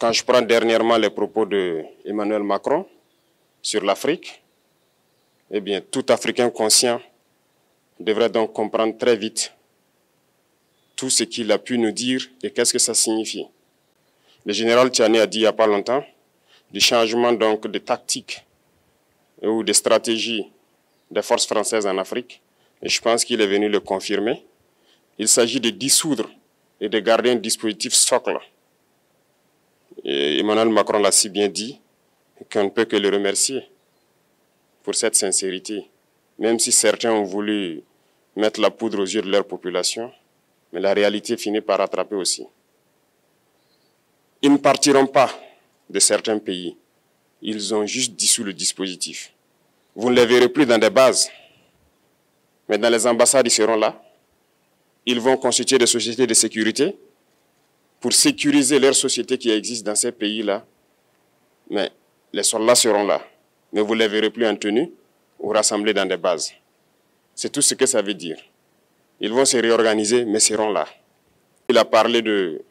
Quand je prends dernièrement les propos d'Emmanuel Macron sur l'Afrique, eh bien, tout Africain conscient devrait donc comprendre très vite tout ce qu'il a pu nous dire et qu'est-ce que ça signifie. Le général Tchiani a dit il n'y a pas longtemps du changement donc de tactique ou de stratégie des forces françaises en Afrique. Et je pense qu'il est venu le confirmer. Il s'agit de dissoudre et de garder un dispositif socle. Et Emmanuel Macron l'a si bien dit qu'on ne peut que le remercier pour cette sincérité. Même si certains ont voulu mettre la poudre aux yeux de leur population, mais la réalité finit par rattraper aussi. Ils ne partiront pas de certains pays. Ils ont juste dissous le dispositif. Vous ne les verrez plus dans des bases, mais dans les ambassades, ils seront là. Ils vont constituer des sociétés de sécurité pour sécuriser leurs sociétés qui existent dans ces pays-là. Mais les soldats seront là. Mais vous ne les verrez plus en tenue ou rassemblés dans des bases. C'est tout ce que ça veut dire. Ils vont se réorganiser, mais seront là. Il a parlé de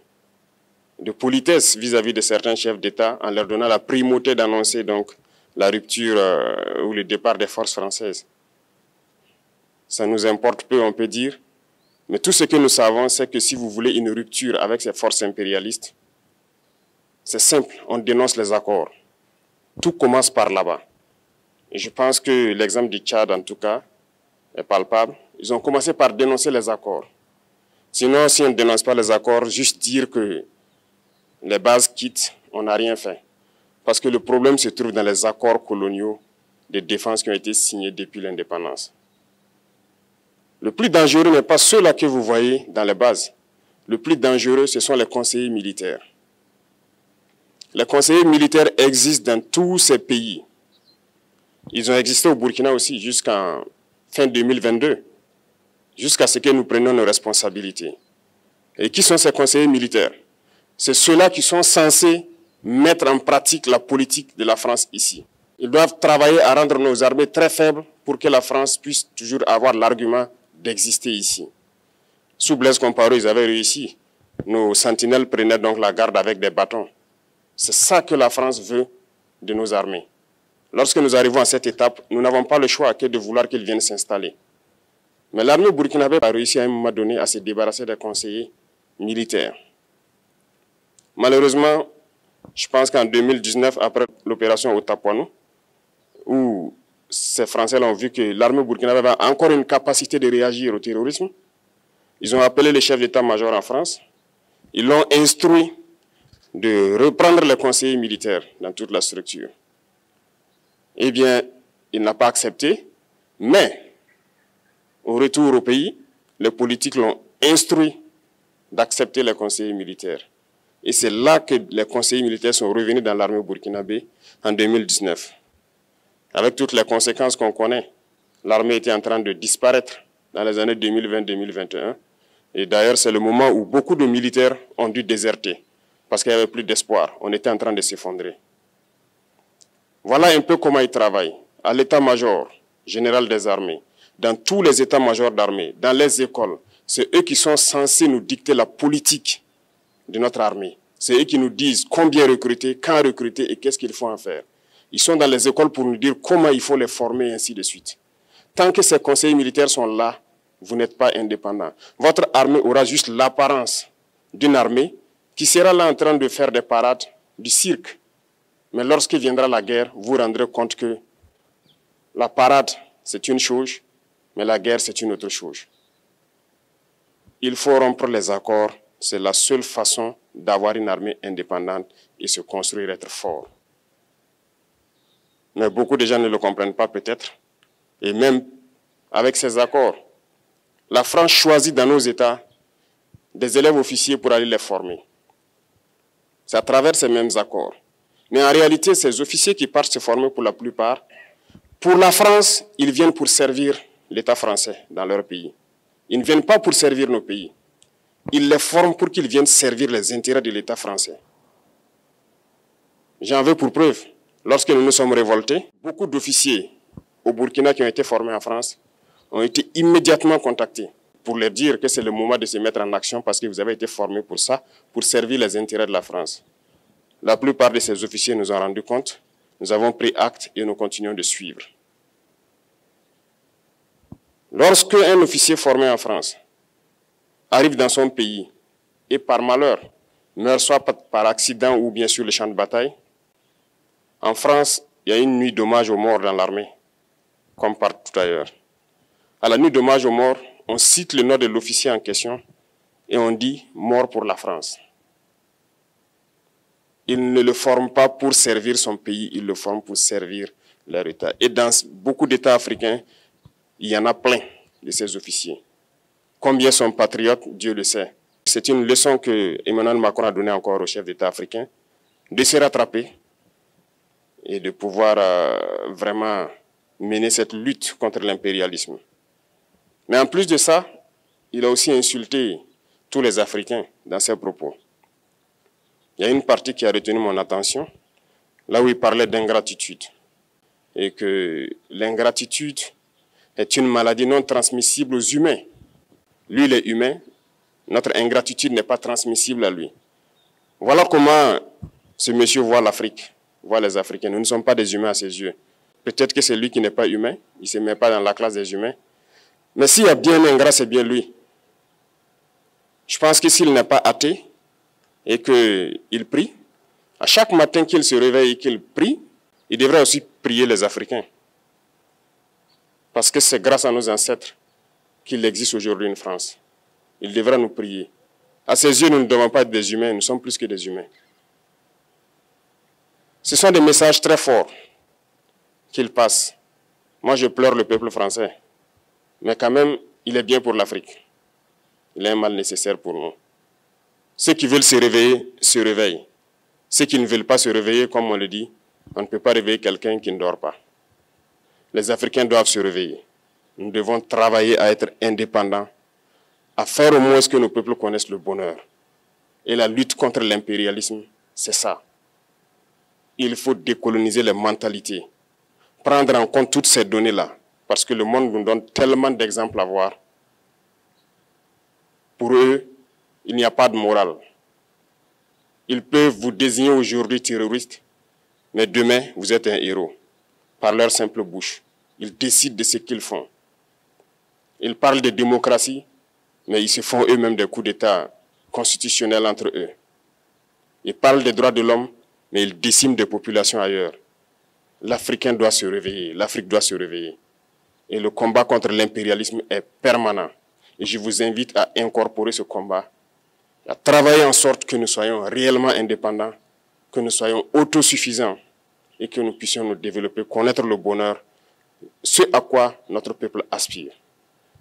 politesse vis-à-vis de certains chefs d'État en leur donnant la primauté d'annoncer donc la rupture ou le départ des forces françaises. Ça nous importe peu, on peut dire. Mais tout ce que nous savons, c'est que si vous voulez une rupture avec ces forces impérialistes, c'est simple, on dénonce les accords. Tout commence par là-bas. Et je pense que l'exemple du Tchad, en tout cas, est palpable. Ils ont commencé par dénoncer les accords. Sinon, si on ne dénonce pas les accords, juste dire que les bases quittent, on n'a rien fait. Parce que le problème se trouve dans les accords coloniaux de défense qui ont été signés depuis l'indépendance. Le plus dangereux n'est pas ceux-là que vous voyez dans les bases. Le plus dangereux, ce sont les conseillers militaires. Les conseillers militaires existent dans tous ces pays. Ils ont existé au Burkina aussi jusqu'en fin 2022, jusqu'à ce que nous prenions nos responsabilités. Et qui sont ces conseillers militaires? C'est ceux-là qui sont censés mettre en pratique la politique de la France ici. Ils doivent travailler à rendre nos armées très faibles pour que la France puisse toujours avoir l'argument d'exister ici. Sous Blaise Compaoré, ils avaient réussi. Nos sentinelles prenaient donc la garde avec des bâtons. C'est ça que la France veut de nos armées. Lorsque nous arrivons à cette étape, nous n'avons pas le choix que de vouloir qu'ils viennent s'installer. Mais l'armée burkinabé a réussi à un moment donné à se débarrasser des conseillers militaires. Malheureusement, je pense qu'en 2019, après l'opération Otapuano, où ces Français ont vu que l'armée burkinabé avait encore une capacité de réagir au terrorisme, ils ont appelé les chefs d'état-major en France. Ils l'ont instruit de reprendre les conseillers militaires dans toute la structure. Eh bien, il n'a pas accepté, mais au retour au pays, les politiques l'ont instruit d'accepter les conseillers militaires. Et c'est là que les conseillers militaires sont revenus dans l'armée burkinabé en 2019. Avec toutes les conséquences qu'on connaît, l'armée était en train de disparaître dans les années 2020-2021. Et d'ailleurs, c'est le moment où beaucoup de militaires ont dû déserter parce qu'il n'y avait plus d'espoir. On était en train de s'effondrer. Voilà un peu comment ils travaillent. À l'état-major général des armées, dans tous les états-majors d'armée, dans les écoles, c'est eux qui sont censés nous dicter la politique de notre armée. C'est eux qui nous disent combien recruter, quand recruter et qu'est-ce qu'il faut en faire. Ils sont dans les écoles pour nous dire comment il faut les former et ainsi de suite. Tant que ces conseillers militaires sont là, vous n'êtes pas indépendant. Votre armée aura juste l'apparence d'une armée qui sera là en train de faire des parades, du cirque. Mais lorsque viendra la guerre, vous vous rendrez compte que la parade, c'est une chose, mais la guerre, c'est une autre chose. Il faut rompre les accords. C'est la seule façon d'avoir une armée indépendante et se construire, être fort. Mais beaucoup de gens ne le comprennent pas peut-être. Et même avec ces accords, la France choisit dans nos États des élèves officiers pour aller les former. C'est à travers ces mêmes accords. Mais en réalité, ces officiers qui partent se former pour la plupart, pour la France, ils viennent pour servir l'État français dans leur pays. Ils ne viennent pas pour servir nos pays. Ils les forment pour qu'ils viennent servir les intérêts de l'État français. J'en veux pour preuve. Lorsque nous nous sommes révoltés, beaucoup d'officiers au Burkina qui ont été formés en France ont été immédiatement contactés pour leur dire que c'est le moment de se mettre en action parce que vous avez été formés pour ça, pour servir les intérêts de la France. La plupart de ces officiers nous ont rendu compte. Nous avons pris acte et nous continuons de suivre. Lorsque un officier formé en France arrive dans son pays et par malheur meurt soit par accident ou bien sur le champ de bataille, en France, il y a une nuit d'hommage aux morts dans l'armée, comme partout ailleurs. À la nuit d'hommage aux morts, on cite le nom de l'officier en question et on dit « mort pour la France ». Ils ne le forment pas pour servir son pays, ils le forment pour servir leur État. Et dans beaucoup d'États africains, il y en a plein de ces officiers. Combien sont patriotes, Dieu le sait. C'est une leçon que Emmanuel Macron a donnée encore aux chefs d'État africains, de se rattraper et de pouvoir vraiment mener cette lutte contre l'impérialisme. Mais en plus de ça, il a aussi insulté tous les Africains dans ses propos. Il y a une partie qui a retenu mon attention, là où il parlait d'ingratitude. Et que l'ingratitude est une maladie non transmissible aux humains. Lui, il est humain, notre ingratitude n'est pas transmissible à lui. Voilà comment ce monsieur voit l'Afrique, voit les Africains. Nous ne sommes pas des humains à ses yeux. Peut-être que c'est lui qui n'est pas humain, il ne se met pas dans la classe des humains. Mais s'il y a bien un ingrat, c'est bien lui. Je pense que s'il n'est pas athée et qu'il prie, à chaque matin qu'il se réveille et qu'il prie, il devrait aussi prier les Africains. Parce que c'est grâce à nos ancêtres qu'il existe aujourd'hui une France. Il devra nous prier. À ses yeux, nous ne devons pas être des humains, nous sommes plus que des humains. Ce sont des messages très forts qu'il passe. Moi, je pleure le peuple français. Mais quand même, il est bien pour l'Afrique. Il est un mal nécessaire pour nous. Ceux qui veulent se réveiller, se réveillent. Ceux qui ne veulent pas se réveiller, comme on le dit, on ne peut pas réveiller quelqu'un qui ne dort pas. Les Africains doivent se réveiller. Nous devons travailler à être indépendants, à faire au moins ce que nos peuples connaissent le bonheur. Et la lutte contre l'impérialisme, c'est ça. Il faut décoloniser les mentalités, prendre en compte toutes ces données-là, parce que le monde nous donne tellement d'exemples à voir. Pour eux, il n'y a pas de morale. Ils peuvent vous désigner aujourd'hui terroriste, mais demain, vous êtes un héros. Par leur simple bouche. Ils décident de ce qu'ils font. Ils parlent de démocratie, mais ils se font eux-mêmes des coups d'État constitutionnels entre eux. Ils parlent des droits de l'homme, mais ils déciment des populations ailleurs. L'Africain doit se réveiller, l'Afrique doit se réveiller. Et le combat contre l'impérialisme est permanent. Et je vous invite à incorporer ce combat, à travailler en sorte que nous soyons réellement indépendants, que nous soyons autosuffisants et que nous puissions nous développer, connaître le bonheur, ce à quoi notre peuple aspire.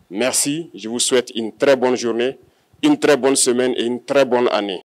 Merci, je vous souhaite une très bonne journée, une très bonne semaine et une très bonne année.